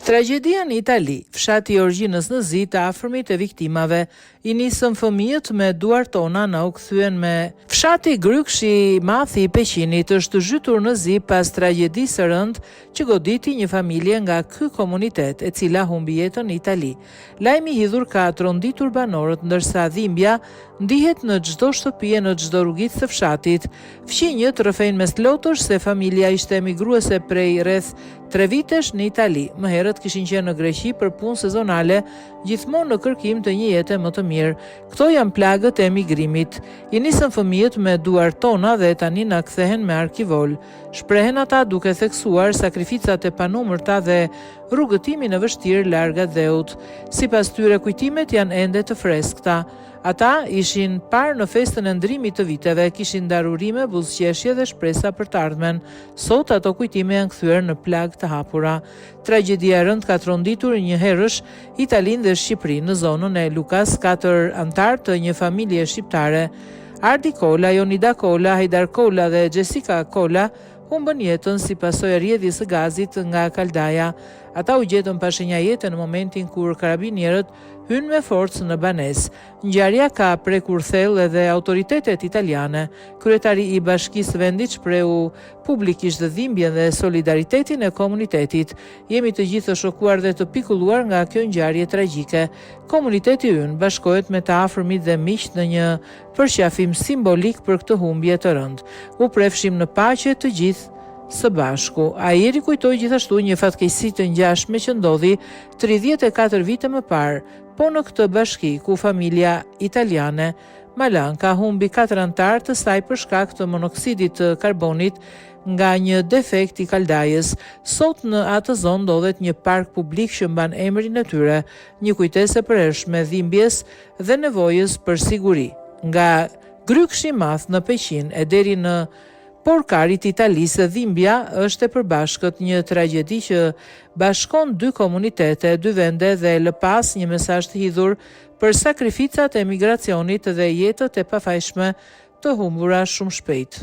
Tragjedia në Itali, fshati i Orgjinës në Zi, të afërmit e viktimave, I nisën fëmijët me duart tona në u kthyen me fshati Grykshi Mathi I Peqinit është zhytur në Zi pas tragjedisë së rëndë që goditi një familje nga ky komunitet, e cila humbi jetën në Itali. Lajmi I hidhur ka tronditur banorët, ndërsa dhimbja ndihet në çdo shtëpi e në çdo rrugicë të fshatit. Fqinjët rrëfejnë mes lotësh se familja ishte emigruese prej rreth 3 vitesh në Itali. Më herët kishin qenë në Greqi për punë sezonale, gjithmonë në kërkim të një jete më të mirë. Këto janë plagët e emigrimit. I nisën fëmijët me duart tona dhe tani na kthehen me arkivol. Shprehen ata duke theksuar sakrificat e panumërta dhe rrugëtimin e vështirë larg dheut. Sipas tyre, kujtimet janë ende të freskëta. Ata ishin parë në festën e ndrimit të viteve, kishin darurime, buzëqeshje dhe shpresa për të ardhmen. Sot ato kujtime janë kthyer në plagë të hapura. Tragjedia e rëndë ka tronditur një herësh Italinë dhe Shqipërinë. Në zonën e Lukas, 4 antar të një familje shqiptare, Ardi Kola, Jonida Kola, Hajdar Kola dhe Jessica Kola, humbën jetën si pasojë e rrjedhjes së gazit nga kaldaja. Ata u gjetën pa shenjajete në momentin kur karabinierët hynë me forcë në banesë. Ngjarja ka prekur thellë edhe autoritetet italiane. Kryetari I Bashkisë Vendit shprehu publikisht dhimbjen dhe solidaritetin e komunitetit. Jemi të gjithë të shokuar dhe të pikulluar nga kjo ngjarje tragjike. Komuniteti ynë bashkohet me të afërmit dhe miqt në një përqafim simbolik për këtë humbje të rëndë. U prefshim në paqe të gjithë së bashku. Ai rikujtoi gjithashtu një fatkeqësi të ngjashme që ndodhi 34 vite më parë, po në këtë bashki ku familja italiane Malanka humbi 4 antar të saj për shkak të monoksidit të karbonit nga një defekt I kaldajës. Sot në atë zonë ndodhet një park publik që mban emrin e tyre, një kujtesë e përhershme dhimbjes dhe nevojës për siguri. Nga Grykshi I Madh në Peqin e deri në porkarit Italisë, dhimbja është e përbashkët, një tragjedi që bashkon 2 komunitete, 2 vende dhe lë pas një mesazh të hidhur për sakrificat e emigracionit dhe jetët e pafajshme të humbura shumë shpejt.